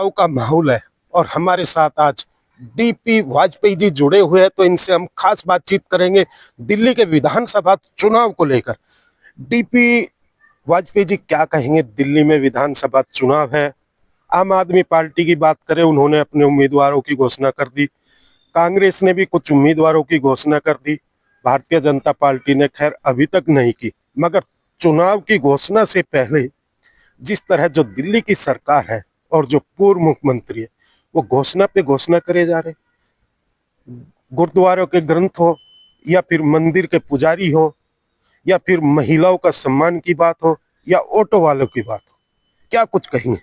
चुनाव का माहौल है और हमारे साथ आज डीपी वाजपेयी जी जुड़े हुए हैं, तो इनसे हम खास बातचीत करेंगे दिल्ली के विधानसभा चुनाव को लेकर। डीपी वाजपेयी जी क्या कहेंगे? दिल्ली में विधानसभा चुनाव है। आम आदमी पार्टी की बात करें, उन्होंने अपने उम्मीदवारों की घोषणा कर दी। कांग्रेस ने भी कुछ उम्मीदवारों की घोषणा कर दी। भारतीय जनता पार्टी ने खैर अभी तक नहीं की, मगर चुनाव की घोषणा से पहले जिस तरह जो दिल्ली की सरकार है और जो पूर्व मुख्यमंत्री है, वो घोषणा पे घोषणा करे जा रहे। गुरुद्वारों के ग्रंथ हो, या फिर मंदिर के पुजारी हो, या फिर महिलाओं का सम्मान की बात हो, या ऑटो वालों की बात हो, क्या कुछ कहेंगे?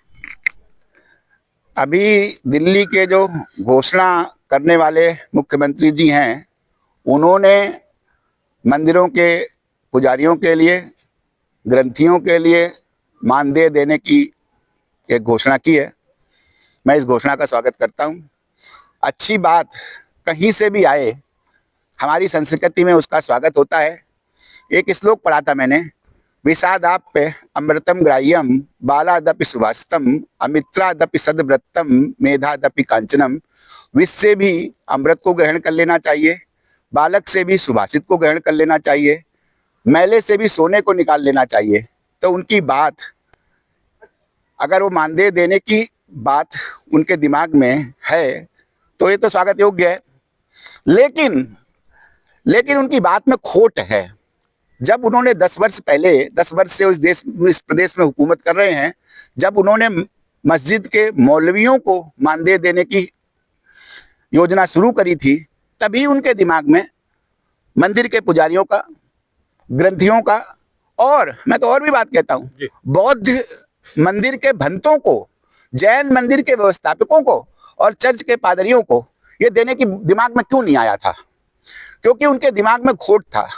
अभी दिल्ली के जो घोषणा करने वाले मुख्यमंत्री जी हैं, उन्होंने मंदिरों के पुजारियों के लिए, ग्रंथियों के लिए मानदेय देने की एक घोषणा की है। मैं इस घोषणा का स्वागत करता हूं। अच्छी बात कहीं से भी आए, हमारी संस्कृति में उसका स्वागत होता है। एक श्लोक पढ़ा था मैंने, विषादाप्य अमृतम ग्राह्यम बालादपि सुभाषितम अमित्रादपि सद्व्रतम मेधादपि कांचनम। विष से भी अमृत को ग्रहण कर लेना चाहिए, बालक से भी सुभाषित को ग्रहण कर लेना चाहिए, मैले से भी सोने को निकाल लेना चाहिए। तो उनकी बात, अगर वो मानदेय देने की बात उनके दिमाग में है तो ये तो स्वागत योग्य है। लेकिन उनकी बात में खोट है। जब उन्होंने 10 वर्ष से इस प्रदेश में हुकूमत कर रहे हैं, जब उन्होंने मस्जिद के मौलवियों को मानदेय देने की योजना शुरू करी थी, तभी उनके दिमाग में मंदिर के पुजारियों का, ग्रंथियों का, और मैं तो और भी बात कहता हूँ, बौद्ध मंदिर के भंतों को, जैन मंदिर के व्यवस्थापकों को और चर्च के पादरियों को ये देने की दिमाग में क्यों नहीं आया था? क्योंकि उनके दिमाग में खोट था।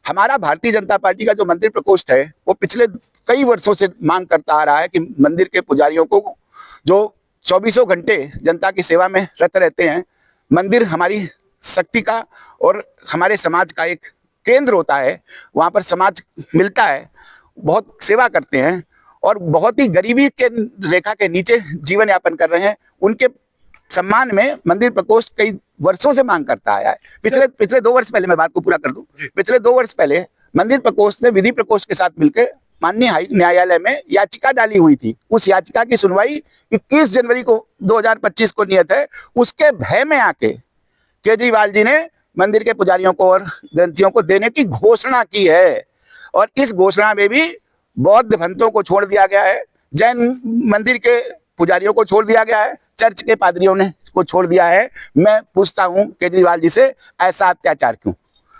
हमारा भारतीय जनता पार्टी का जो मंदिर प्रकोष्ठ है, वो पिछले कई वर्षों से मांग करता आ रहा है कि मंदिर के पुजारियों को, जो 24 घंटे जनता की सेवा में रत रहते हैं, मंदिर हमारी शक्ति का और हमारे समाज का एक केंद्र होता है, वहाँ पर समाज मिलता है, बहुत सेवा करते हैं और बहुत ही गरीबी के रेखा के नीचे जीवन यापन कर रहे हैं, उनके सम्मान में मंदिर प्रकोष्ठ कई वर्षों से मांग करता आया है। पिछले 2 वर्ष पहले, मैं बात को पूरा कर दूं, पिछले 2 वर्ष पहले मंदिर प्रकोष्ठ ने विधि प्रकोष्ठ के साथ मिलकर माननीय हाई न्यायालय में याचिका डाली हुई थी। उस याचिका की सुनवाई 21 जनवरी को 2025 को नियत है। उसके भय में आके केजरीवाल जी ने मंदिर के पुजारियों को और ग्रंथियों को देने की घोषणा की है, और इस घोषणा में भी बौद्ध भंतों को छोड़ दिया गया है, जैन मंदिर के पुजारियों को छोड़ दिया गया है, चर्च के पादरियों ने को छोड़ दिया है। मैं पूछता हूं केजरीवाल जी से, ऐसा अत्याचार क्यों?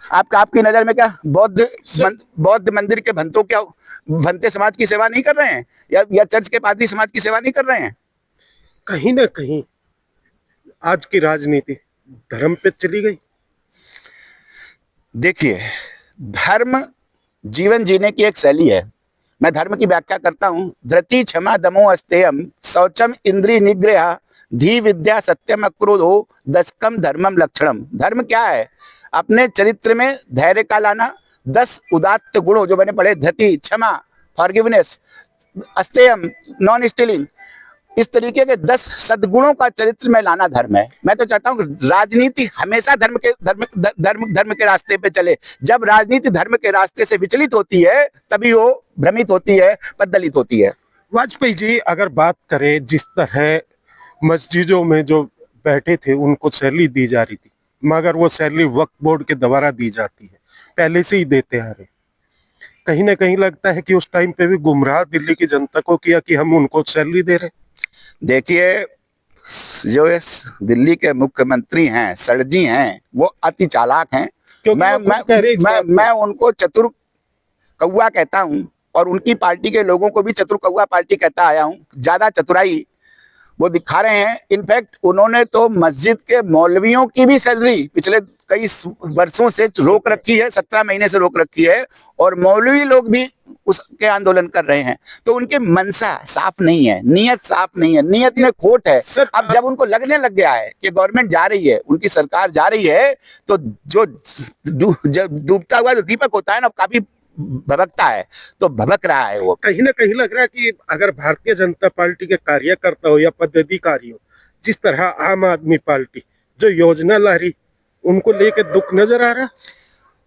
आपकी नजर में क्या बौद्ध मंदिर के भंतों, क्या भंते समाज की सेवा नहीं कर रहे हैं, या चर्च के पादरी समाज की सेवा नहीं कर रहे हैं? कहीं ना कहीं आज की राजनीति धर्म पे चली गई। देखिए, धर्म जीवन जीने की एक शैली है। मैं धर्म की व्याख्या करता हूं, धृति क्षमा दमो अस्तेयम शौचम इंद्रिय निग्रह धी विद्या सत्यम अक्रोधो दशकम धर्मम लक्षणम। धर्म क्या है? अपने चरित्र में धैर्य का लाना, 10 उदात्त गुणों जो मैंने पढ़े, धृति, क्षमा, फॉरगिवनेस, अस्तेयम, नॉन स्टीलिंग, इस तरीके के 10 सद्गुणों का चरित्र में लाना धर्म है। मैं तो चाहता हूँ राजनीति हमेशा धर्म के रास्ते पे चले। जब राजनीति धर्म के रास्ते से विचलित होती है, तभी वो भ्रमित होती है, पद्दलित होती है। वाजपेयी जी अगर बात करें, जिस तरह मस्जिदों में जो बैठे थे उनको सैलरी दी जा रही थी, मगर वो सैलरी वक्फ बोर्ड के द्वारा दी जाती है, पहले से ही देते आ रहे। कहीं ना कहीं लगता है कि उस टाइम पे भी गुमराह दिल्ली की जनता को किया कि हम उनको सैलरी दे रहे। देखिए, जो इस दिल्ली के मुख्यमंत्री हैं, सर जी हैं, वो अति चालाक हैं। मैं उनको चतुर कौवा कहता हूं, और उनकी पार्टी के लोगों को भी चतुर कौवा पार्टी कहता आया हूं। ज्यादा चतुराई वो दिखा रहे हैं। इनफैक्ट उन्होंने तो मस्जिद के मौलवियों की भी सैलरी पिछले कई वर्षों से रोक रखी है, 17 महीने से रोक रखी है, और मौलवी लोग भी उसके आंदोलन कर रहे हैं। तो उनके मनसा साफ नहीं है, नीयत साफ नहीं है, नीयत में खोट है। अब जब उनको लगने लग गया है कि गवर्नमेंट जा रही है, उनकी सरकार जा रही है, तो जो डूबता हुआ जो दीपक होता है ना, काफी भभकता है, तो भभक रहा है वो। कहीं ना कहीं लग रहा है कि अगर भारतीय जनता पार्टी के कार्यकर्ता हो या पदाधिकारी हो, जिस तरह आम आदमी पार्टी जो योजना ला रही, उनको लेकर दुख नजर आ रहा।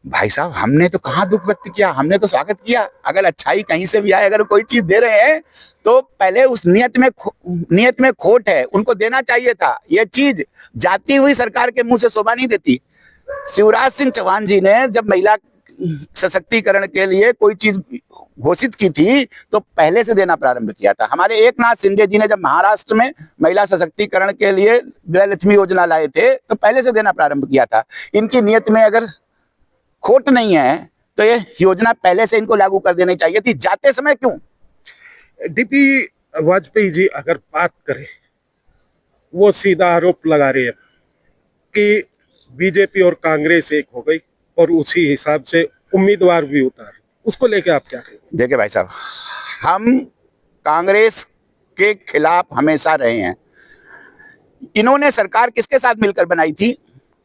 भाई साहब, हमने तो कहाँ दुख व्यक्त किया, हमने तो स्वागत किया। अगर अच्छाई कहीं से भी आए, अगर कोई चीज दे रहे हैं तो पहले उस नियत में खोट है, उनको देना चाहिए था। यह चीज जाती हुई सरकार के मुंह से शोभा नहीं देती। शिवराज सिंह चौहान जी ने जब महिला सशक्तिकरण के लिए कोई चीज घोषित की थी तो पहले से देना प्रारंभ किया था। हमारे एकनाथ शिंदे जी ने जब महाराष्ट्र में महिला सशक्तिकरण के लिए गृहलक्ष्मी योजना लाए थे तो पहले से देना प्रारंभ किया था। इनकी नियत में अगर खोट नहीं है तो ये योजना पहले से इनको लागू कर देनी चाहिए थी, जाते समय क्यों। डीपी वाजपेयी जी अगर बात करें, वो सीधा आरोप लगा रहे हैं कि बीजेपी और कांग्रेस एक हो गई और उसी हिसाब से उम्मीदवार भी उतार, उसको लेके आप क्या कहेंगे? देखिए भाई साहब, हम कांग्रेस के खिलाफ हमेशा रहे हैं। इन्होंने सरकार किसके साथ मिलकर बनाई थी?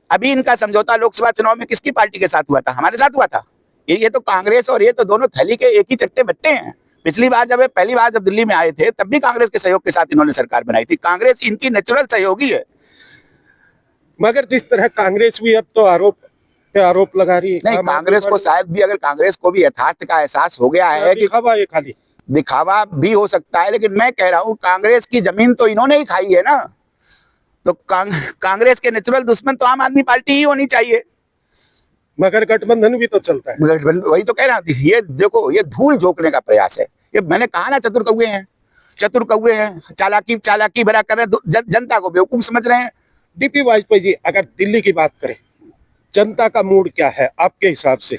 अभी इनका समझौता लोकसभा चुनाव में किसकी पार्टी के साथ हुआ था? हमारे साथ हुआ था। ये तो कांग्रेस और ये तो दोनों थैली के एक ही चट्टे बट्टे हैं। पिछली बार पहली बार जब दिल्ली में आए थे तब भी कांग्रेस के सहयोग के साथ इन्होंने सरकार बनाई थी। कांग्रेस इनकी नेचुरल सहयोगी है। मगर जिस तरह कांग्रेस भी अब तो आरोप पे आरोप लगा रही है, नहीं, कांग्रेस को शायद भी, अगर कांग्रेस को भी यथार्थ का एहसास हो गया है कि खाली दिखावा भी हो सकता है, लेकिन मैं कह रहा हूँ कांग्रेस की जमीन तो इन्होंने ही खाई है ना। तो कांग्रेस के नेचुरल दुश्मन तो आम आदमी पार्टी ही होनी चाहिए। मगर गठबंधन भी तो चलता है। वही तो कह रहा हूँ, ये देखो, ये धूल झोंकने का प्रयास है। ये मैंने कहा ना, चतुर कौवे हैं, चालाकी भरा कर रहे, जनता को बेवकूफ समझ रहे हैं। डीपी वाजपेयी जी, अगर दिल्ली की बात करें, जनता का मूड क्या है आपके हिसाब से?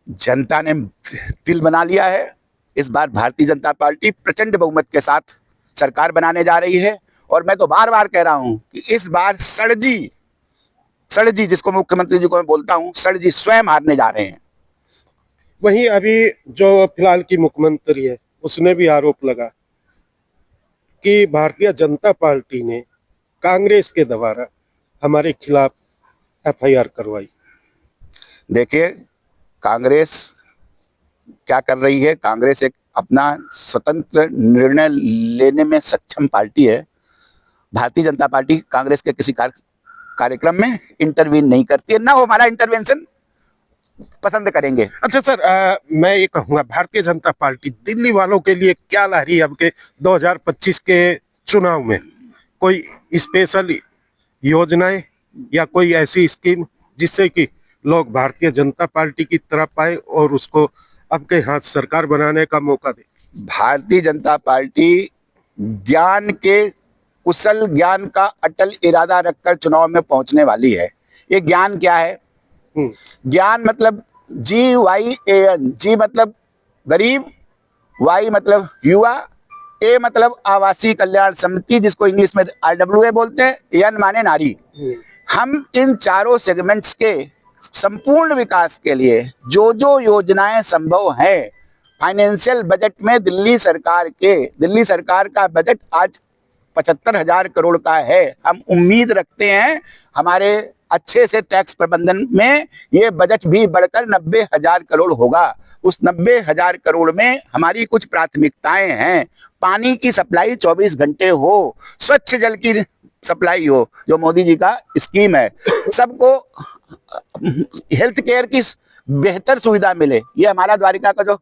जनता ने दिल बना लिया है। इस बार भारतीय जनता पार्टी प्रचंड बहुमत के साथ सरकार बनाने जा रही है। और मैं तो बार बार कह रहा हूं कि इस बार सड़जी जिसको मुख्यमंत्री जी को मैं बोलता हूं, सड़जी स्वयं हारने जा रहे हैं। वहीं अभी जो फिलहाल की मुख्यमंत्री है, उसने भी आरोप लगा कि भारतीय जनता पार्टी ने कांग्रेस के द्वारा हमारे खिलाफ एफआईआर करवाई। देखिए, कांग्रेस क्या कर रही है? कांग्रेस एक अपना स्वतंत्र निर्णय लेने में सक्षम पार्टी है। भारतीय जनता पार्टी कांग्रेस के किसी कार्यक्रम में इंटरवीन नहीं करती है, ना वो हमारा इंटरवेंशन पसंद करेंगे। अच्छा सर, मैं ये कहूँगा, भारतीय जनता पार्टी दिल्ली वालों के लिए क्या ला रही है अब के 2025 के चुनाव में? कोई स्पेशल योजनाएं या कोई ऐसी स्कीम जिससे कि लोग भारतीय जनता पार्टी की तरफ आए और उसको अब के हाथ सरकार बनाने का मौका दे? भारतीय जनता पार्टी कुशल ज्ञान का अटल इरादा रखकर चुनाव में पहुंचने वाली है। ये ज्ञान क्या है? ज्ञान मतलब GYAN, जी मतलब गरीब, Y मतलब युवा, A मतलब आवासीय कल्याण समिति, जिसको इंग्लिश में RWA बोलते हैं, N माने नारी। हम इन चारों सेगमेंट्स के संपूर्ण विकास के लिए जो योजनाएं संभव है, फाइनेंशियल बजट में दिल्ली सरकार का बजट आज 75,000 करोड़ का है। हम उम्मीद रखते हैं हमारे अच्छे से टैक्स प्रबंधन में ये बजट भी बढ़कर 90,000 करोड़ होगा। उस 90,000 करोड़ में हमारी कुछ प्राथमिकताएं हैं। पानी की सप्लाई 24 घंटे हो, स्वच्छ जल की सप्लाई हो, जो मोदी जी का स्कीम है। सबको हेल्थ केयर की बेहतर सुविधा मिले। ये हमारा द्वारिका का जो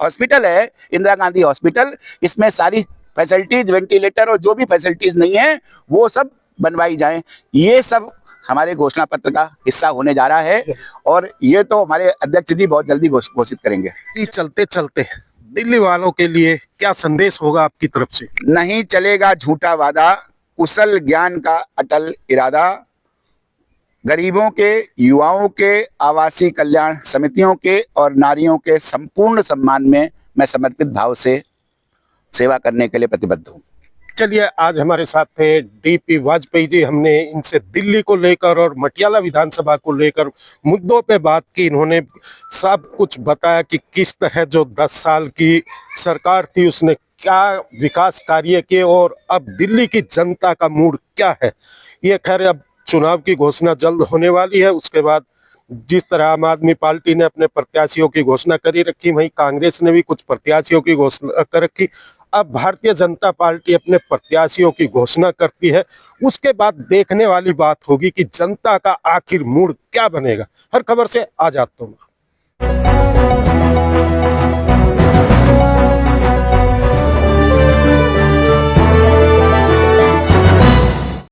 हॉस्पिटल है, इंदिरा गांधी हॉस्पिटल, इसमें सारी फैसिलिटीज, वेंटिलेटर और जो भी फैसिलिटीज नहीं है वो सब बनवाई जाएं। ये सब हमारे घोषणा पत्र का हिस्सा होने जा रहा है और ये तो हमारे अध्यक्ष जी बहुत जल्दी घोषित करेंगे। चलते चलते दिल्ली वालों के लिए क्या संदेश होगा आपकी तरफ से? नहीं चलेगा झूठा वादा, कुशल ज्ञान का अटल इरादा, गरीबों के, युवाओं के, आवासीय कल्याण समितियों के और नारियों के संपूर्ण सम्मान में मैं समर्पित भाव से सेवा करने के लिए प्रतिबद्ध हूँ। चलिए, आज हमारे साथ थे डीपी वाजपेयी जी। हमने इनसे दिल्ली को लेकर और मटियाला विधानसभा को लेकर मुद्दों पे बात की। इन्होंने सब कुछ बताया कि किस तरह जो 10 साल की सरकार थी उसने क्या विकास कार्य किए और अब दिल्ली की जनता का मूड क्या है। ये खैर अब चुनाव की घोषणा जल्द होने वाली है, उसके बाद जिस तरह आम आदमी पार्टी ने अपने प्रत्याशियों की घोषणा करी रखी, वहीं कांग्रेस ने भी कुछ प्रत्याशियों की घोषणा कर रखी। अब भारतीय जनता पार्टी अपने प्रत्याशियों की घोषणा करती है, उसके बाद देखने वाली बात होगी कि जनता का आखिर मूड क्या बनेगा। हर खबर से आजाद तुम।